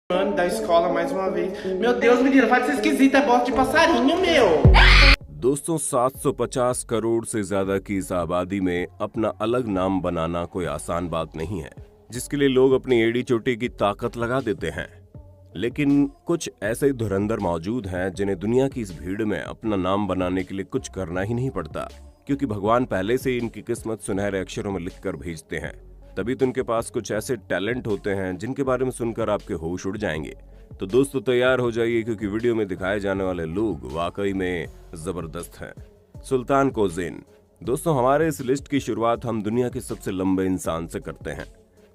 Da escola mais uma vez. Meu Deus, menina, vai ser esquisita, é bosta de passarinho, meu. दोस्तों 750 करोड़ से ज्यादा की इस आबादी में अपना अलग नाम बनाना कोई आसान बात नहीं है, जिसके लिए लोग अपनी एड़ी चोटी की ताकत लगा देते हैं। लेकिन कुछ ऐसे धुरंधर मौजूद हैं जिन्हें दुनिया की इस भीड़ में अपना नाम बनाने के लिए कुछ करना ही नहीं पड़ता, क्योंकि भगवान पहले से ही इनकी किस्मत सुनहरे अक्षरों में लिखकर भेजते हैं। तभी तो उनके पास कुछ ऐसे टैलेंट होते हैं जिनके बारे में सुनकर आपके होश उड़ जाएंगे। तो दोस्तों तैयार हो जाइए, क्योंकि वीडियो में दिखाए जाने वाले लोग वाकई में जबरदस्त हैं। सुल्तान कोज़ेन। दोस्तों हमारे इस लिस्ट की शुरुआत हम दुनिया के सबसे लंबे इंसान से करते हैं,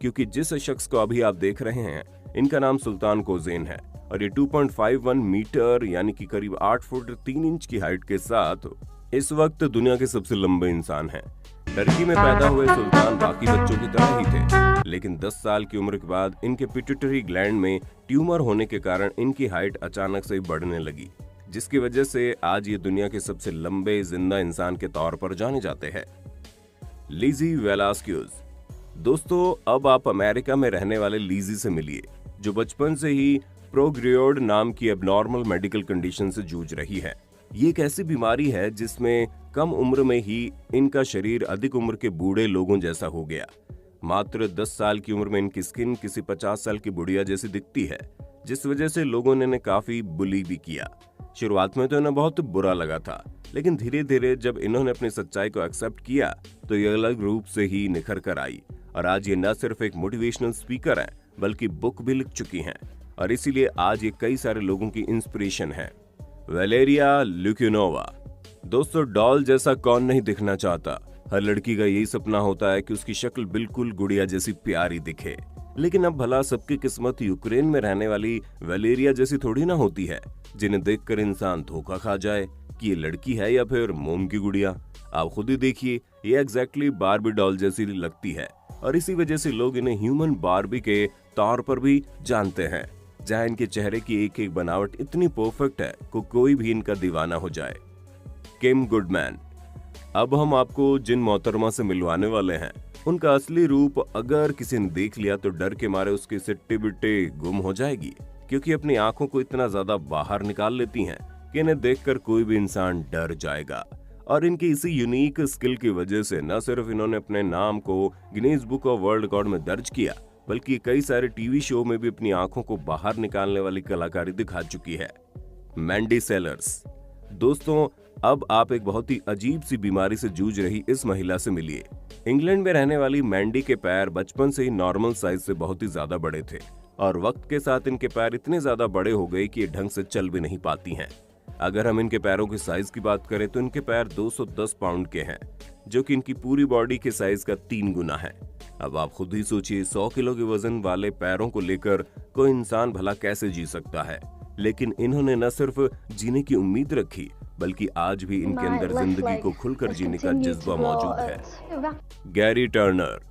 क्योंकि जिस शख्स को अभी आप देख रहे हैं इनका नाम सुल्तान कोज़ेन है और ये 2.51 मीटर यानी कि करीब 8 फुट 3 इंच की हाइट के साथ इस वक्त दुनिया के सबसे लंबे इंसान हैं। टर्की में पैदा हुए सुल्तान बाकी बच्चों की तरह ही थे, लेकिन 10 साल की उम्र के बाद इनके पिट्यूटरी ग्लैंड में ट्यूमर होने के कारण इनकी हाइट अचानक से बढ़ने लगी, जिसकी वजह से आज ये दुनिया के सबसे लंबे जिंदा इंसान के तौर पर जाने जाते हैं। लीजी वेलास्क्यूज। दोस्तों अब आप अमेरिका में रहने वाले लीजी से मिलिए, जो बचपन से ही प्रोग्रियोड नाम की एबनॉर्मल मेडिकल कंडीशन से जूझ रही है। ये एक ऐसी बीमारी है जिसमें कम उम्र में ही इनका शरीर अधिक उम्र के बूढ़े लोगों जैसा हो गया। मात्र 10 साल की उम्र में इनकी स्किन किसी 50 साल की बुढ़िया जैसी दिखती है, जिस वजह से लोगों ने इन्हें काफी बुली भी किया। शुरुआत में तो इन्हें बहुत बुरा लगा था, लेकिन धीरे धीरे जब इन्होंने अपनी सच्चाई को एक्सेप्ट किया तो ये अलग रूप से ही निखर कर आई और आज ये न सिर्फ एक मोटिवेशनल स्पीकर हैं, बल्कि बुक भी लिख चुकी हैं और इसीलिए आज ये कई सारे लोगों की इंस्पिरेशन है। वैलेरिया ल्यूकिनोवा। दोस्तों डॉल जैसा कौन नहीं दिखना चाहता। हर लड़की का यही सपना होता है कि उसकी शक्ल बिल्कुल गुड़िया जैसी प्यारी दिखे, लेकिन अब भला सबकी किस्मत यूक्रेन में रहने वाली वैलेरिया जैसी थोड़ी ना होती है, जिन्हें देखकर इंसान धोखा खा जाए कि ये लड़की है या फिर मोम की गुड़िया। आप खुद ही देखिए, ये एग्जैक्टली बारबी डॉल जैसी लगती है और इसी वजह से लोग इन्हें ह्यूमन बारबी के तौर पर भी जानते हैं, जहां इनके चेहरे की एक एक बनावट इतनी परफेक्ट है कि कोई भी इनका दीवाना हो जाए। किम गुडमैन। अब हम आपको जिन मोहतरमा से मिलवाने वाले हैं उनका असली रूप अगर किसी ने देख लिया तो डर के मारे उसकी सिट्टी बिट्टी गुम हो जाएगी, क्योंकि अपनी आंखों को इतना ज्यादा बाहर निकाल लेती हैं कि इन्हें देखकर कोई भी इंसान डर जाएगा। और इनकी इसी यूनिक स्किल की वजह से न सिर्फ इन्होंने अपने नाम को Guinness book of world record में दर्ज किया, बल्कि कई सारे टीवी शो में भी अपनी आंखों को बाहर निकालने वाली कलाकारी दिखा चुकी है। मैंडी सेलर्स। दोस्तों अब आप एक बहुत ही अजीब सी बीमारी से जूझ रही इस महिला से मिलिए। इंग्लैंड में रहने वाली मैंडी के पैर बचपन से ही नॉर्मल साइज से बहुत ही ज्यादा बड़े थे और वक्त के साथ इनके पैर इतने ज्यादा बड़े हो गए कि ये ढंग से चल भी नहीं पाती हैं। अगर हम इनके पैरों के साइज की बात करें तो इनके पैर 210 पाउंड के हैं, जो कि इनकी पूरी बॉडी के साइज का 3 गुना है। अब आप खुद ही सोचिए, 100 किलो के वजन वाले पैरों को लेकर कोई इंसान भला कैसे जी सकता है। लेकिन इन्होंने न सिर्फ जीने की उम्मीद रखी, बल्कि आज भी इनके अंदर जिंदगी को खुलकर जीने का जज्बा मौजूद है। Gary Turner.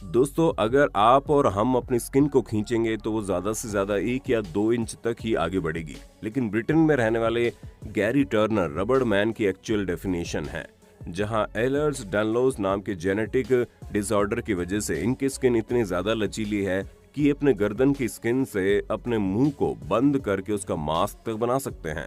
दोस्तों अगर आप और हम अपनी स्किन को खींचेंगे तो वो ज्यादा से ज्यादा 1 या 2 इंच तक ही आगे बढ़ेगी, लेकिन ब्रिटेन में रहने वाले गैरी टर्नर रबड़ मैन की एक्चुअल डेफिनेशन है, जहां एलर्स डानलोस नाम के जेनेटिक डिसऑर्डर की वजह से इनकी स्किन इतनी ज्यादा लचीली है कि ये अपने गर्दन की स्किन से अपने मुंह को बंद करके उसका मास्क तक बना सकते हैं।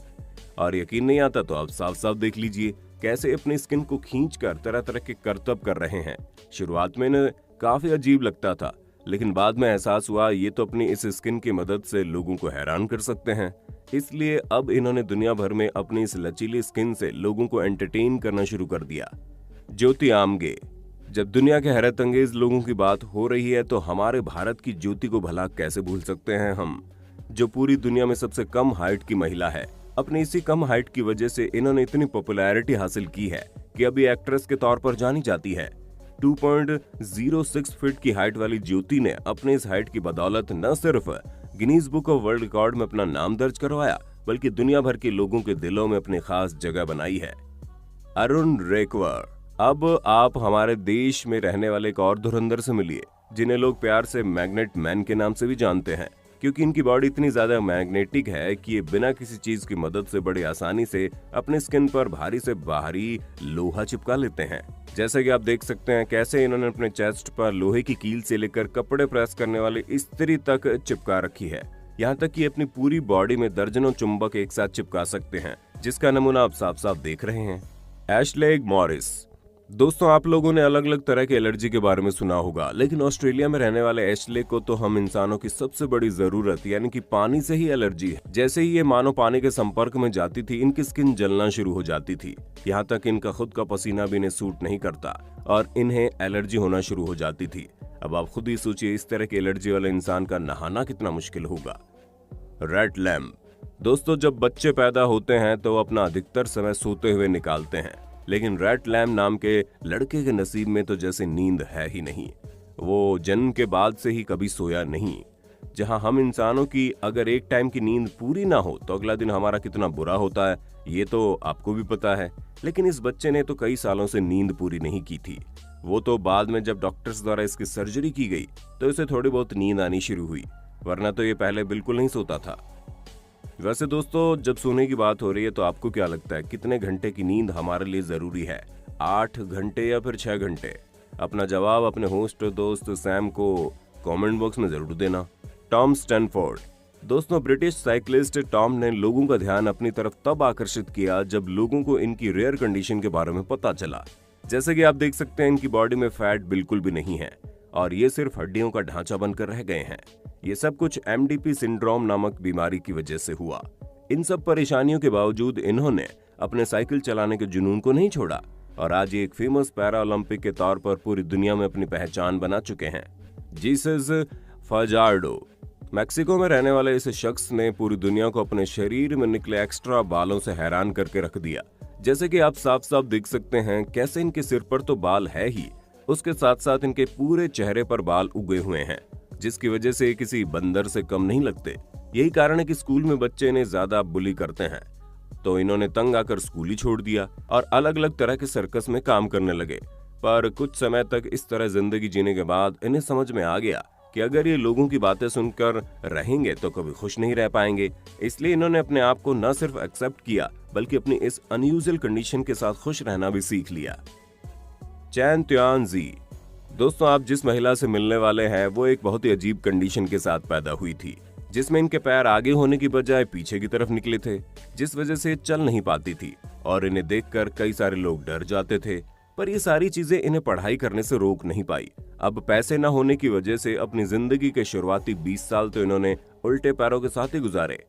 और यकीन नहीं आता तो आप साफ साफ देख लीजिए कैसे अपनी स्किन को खींचकर तरह तरह के करतब कर रहे हैं। शुरुआत में इन्हें काफी अजीब लगता था, लेकिन बाद में एहसास हुआ ये तो अपनी इस स्किन की मदद से लोगों को हैरान कर सकते हैं। इसलिए अब इन्होंने दुनिया भर में अपनी इस लचीली स्किन से लोगों को एंटरटेन करना शुरू कर दिया। ज्योति आमगे। जब दुनिया के हैरत अंगेज लोगों की बात हो रही है तो हमारे भारत की ज्योति को भला कैसे भूल सकते हैं हम, जो पूरी दुनिया में सबसे कम हाइट की महिला है। अपनी इसी कम हाइट की वजह से इन्होंने इतनी पॉपुलैरिटी हासिल की है कि अभी एक्ट्रेस के तौर पर जानी जाती है। 2.06 फीट की हाइट वाली ज्योति ने अपने इस हाइट की बदौलत न सिर्फ Guinness book of world record में अपना नाम दर्ज करवाया, बल्कि दुनिया भर के लोगों के दिलों में अपनी खास जगह बनाई है। अरुण रेकवर। अब आप हमारे देश में रहने वाले एक और धुरंधर से मिलिए, जिन्हें लोग प्यार से मैग्नेट मैन के नाम से भी जानते हैं, क्योंकि इनकी बॉडी इतनी ज्यादा मैग्नेटिक है कि ये बिना किसी चीज की मदद से बड़ी आसानी से अपने स्किन पर भारी से बाहरी लोहा चिपका लेते हैं। जैसा कि आप देख सकते हैं कैसे इन्होंने अपने चेस्ट पर लोहे की कील से लेकर कपड़े प्रेस करने वाली इस्त्री तक चिपका रखी है। यहाँ तक कि अपनी पूरी बॉडी में दर्जनों चुंबक एक साथ चिपका सकते हैं, जिसका नमूना आप साफ साफ देख रहे हैं। Ashley Morris. दोस्तों, आप लोगों ने अलग अलग तरह की एलर्जी के बारे में सुना होगा, लेकिन ऑस्ट्रेलिया में रहने वाले एशले को तो हम इंसानों की सबसे बड़ी जरूरत यानी कि पानी से ही एलर्जी है। जैसे ही ये मानो पानी के संपर्क में जाती थी, इनकी स्किन जलना शुरू हो जाती थी। यहाँ तक इनका खुद का पसीना भी इन्हें सूट नहीं करता और इन्हें एलर्जी होना शुरू हो जाती थी। अब आप खुद ही सोचिए, इस तरह की एलर्जी वाले इंसान का नहाना कितना मुश्किल होगा। Red lamp. दोस्तों, जब बच्चे पैदा होते हैं तो अपना अधिकतर समय सोते हुए निकालते हैं, लेकिन रेड लैम्प नाम के लड़के के नसीब में तो जैसे नींद है ही नहीं। वो जन्म के बाद से ही कभी सोया नहीं। जहां हम इंसानों की अगर एक टाइम की नींद पूरी ना हो तो अगला दिन हमारा कितना बुरा होता है, ये तो आपको भी पता है। लेकिन इस बच्चे ने तो कई सालों से नींद पूरी नहीं की थी। वो तो बाद में जब डॉक्टर्स द्वारा इसकी सर्जरी की गई तो इसे थोड़ी बहुत नींद आनी शुरू हुई, वरना तो ये पहले बिल्कुल नहीं सोता था। वैसे दोस्तों, जब सोने की बात हो रही है तो आपको क्या लगता है कितने घंटे की नींद हमारे लिए जरूरी है? 8 घंटे या फिर 6 घंटे? अपना जवाब अपने होस्ट दोस्त सैम को कमेंट बॉक्स में जरूर देना। Tom Stanford. दोस्तों, ब्रिटिश साइकिलिस्ट टॉम ने लोगों का ध्यान अपनी तरफ तब आकर्षित किया जब लोगों को इनकी रेयर कंडीशन के बारे में पता चला। जैसे कि आप देख सकते हैं, इनकी बॉडी में फैट बिल्कुल भी नहीं है और ये सिर्फ हड्डियों का ढांचा बनकर रह गए हैं। ये सब कुछ MDP सिंड्रोम नामक बीमारी की वजह से हुआ। इन सब परेशानियों के बावजूद इन्होंने अपने साइकिल चलाने के जुनून को नहीं छोड़ा और आज ये एक फेमस पैरा ओलंपिक के तौर पर पूरी दुनिया में अपनी पहचान बना चुके हैं। जीसस फजार्डो। मैक्सिको में रहने वाले इस शख्स ने पूरी दुनिया को अपने शरीर में निकले एक्स्ट्रा बालों से हैरान करके रख दिया। जैसे कि आप साफ साफ देख सकते हैं, कैसे इनके सिर पर तो बाल है ही, उसके साथ साथ इनके पूरे चेहरे पर बाल उगे हुए हैं, जिसकी वजह से किसी बंदर से कम नहीं लगते। यही कारण है कि स्कूल में बच्चे इन्हें ज्यादा बुली करते हैं, तो इन्होंने तंग आकर स्कूल ही छोड़ दिया और अलग अलग तरह के सर्कस में काम करने लगे। पर कुछ समय तक इस तरह जिंदगी जीने के बाद इन्हें समझ में आ गया कि अगर ये लोगों की बातें सुनकर रहेंगे तो कभी खुश नहीं रह पाएंगे। इसलिए इन्होंने अपने आप को न सिर्फ एक्सेप्ट किया बल्कि अपनी इस अनयूजुअल कंडीशन के साथ खुश रहना भी सीख लिया। चैन त्यान जी। दोस्तों, आप जिस महिला से मिलने वाले हैं वो एक बहुत ही अजीब कंडीशन के साथ पैदा हुई थी, जिसमें इनके पैर आगे होने की बजाय पीछे की तरफ निकले थे, जिस वजह से चल नहीं पाती थी और इन्हें देखकर कई सारे लोग डर जाते थे। पर ये सारी चीजें इन्हें पढ़ाई करने से रोक नहीं पाई। अब पैसे न होने की वजह से अपनी जिंदगी के शुरुआती 20 साल तो इन्होंने उल्टे पैरों के साथ ही गुजारे।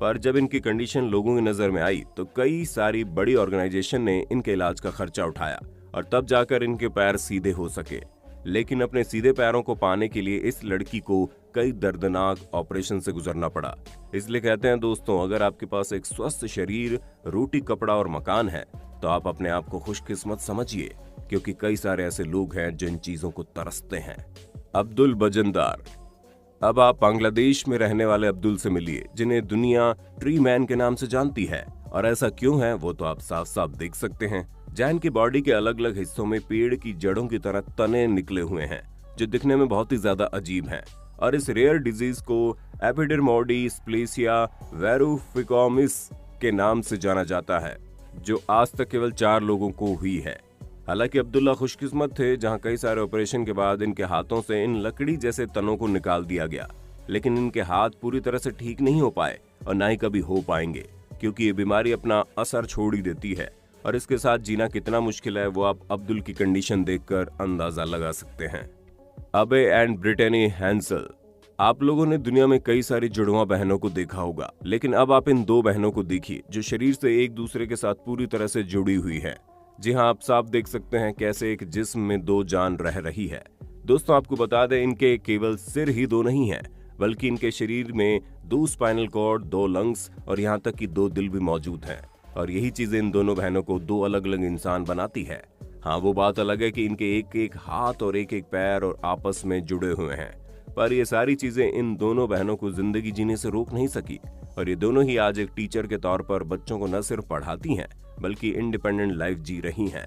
पर जब इनकी कंडीशन लोगों की नजर में आई तो कई सारी बड़ी ऑर्गेनाइजेशन ने इनके इलाज का खर्चा उठाया और तब जाकर इनके पैर सीधे हो सके। लेकिन अपने सीधे पैरों को पाने के लिए इस लड़की को कई दर्दनाक ऑपरेशन से गुजरना पड़ा। इसलिए कहते हैं दोस्तों, अगर आपके पास एक स्वस्थ शरीर, रोटी, कपड़ा और मकान है तो आप अपने आप को खुशकिस्मत समझिए, क्योंकि कई सारे ऐसे लोग हैं जो इन चीजों को तरसते हैं। अब्दुल बजनदार। अब आप बांग्लादेश में रहने वाले अब्दुल से मिलिए, जिन्हें दुनिया ट्री मैन के नाम से जानती है। और ऐसा क्यों है वो तो आप साफ साफ देख सकते हैं। जहां इनकी बॉडी के अलग अलग हिस्सों में पेड़ की जड़ों की तरह तने निकले हुए हैं, जो दिखने में बहुत ही ज्यादा अजीब हैं। और इस रेयर डिजीज को एपिडर्मोडिस्प्लेसिया वेरुफिकोमिस के नाम से जाना जाता है, जो आज तक केवल 4 लोगों को हुई है। हालांकि अब्दुल्ला खुशकिस्मत थे, जहां कई सारे ऑपरेशन के बाद इनके हाथों से इन लकड़ी जैसे तनों को निकाल दिया गया, लेकिन इनके हाथ पूरी तरह से ठीक नहीं हो पाए और ना ही कभी हो पाएंगे, क्योंकि ये बीमारी अपना असर छोड़ ही देती है और इसके साथ जीना कितना मुश्किल है वो आप अब्दुल की कंडीशन देखकर अंदाजा लगा सकते हैं। अबे एंड ब्रिटेनी हैंसल। आप लोगों ने दुनिया में कई सारी जुड़वा बहनों को देखा होगा, लेकिन अब आप इन 2 बहनों को देखिए जो शरीर से एक दूसरे के साथ पूरी तरह से जुड़ी हुई है। जी हाँ, आप साफ देख सकते हैं कैसे एक जिस्म में 2 जान रह रही है। दोस्तों, आपको बता दें, इनके केवल सिर ही 2 नहीं है, बल्कि इनके शरीर में 2 स्पाइनल कॉर्ड, 2 लंग्स और यहाँ तक कि 2 दिल भी मौजूद हैं। और यही चीजें इन दोनों बहनों को 2 अलग अलग इंसान बनाती है। हाँ, वो बात अलग है कि इनके एक एक हाथ और एक एक पैर और आपस में जुड़े हुए हैं, पर ये सारी चीजें इन दोनों बहनों को जिंदगी जीने से रोक नहीं सकी और ये दोनों ही आज एक टीचर के तौर पर बच्चों को न सिर्फ पढ़ाती हैं बल्कि इंडिपेंडेंट लाइफ जी रही हैं।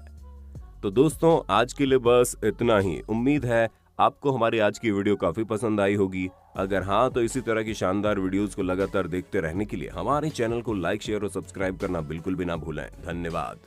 तो दोस्तों, आज के लिए बस इतना ही। उम्मीद है आपको हमारी आज की वीडियो काफी पसंद आई होगी। अगर हाँ, तो इसी तरह की शानदार वीडियोस को लगातार देखते रहने के लिए हमारे चैनल को लाइक, शेयर और सब्सक्राइब करना बिल्कुल भी ना भूलें। धन्यवाद।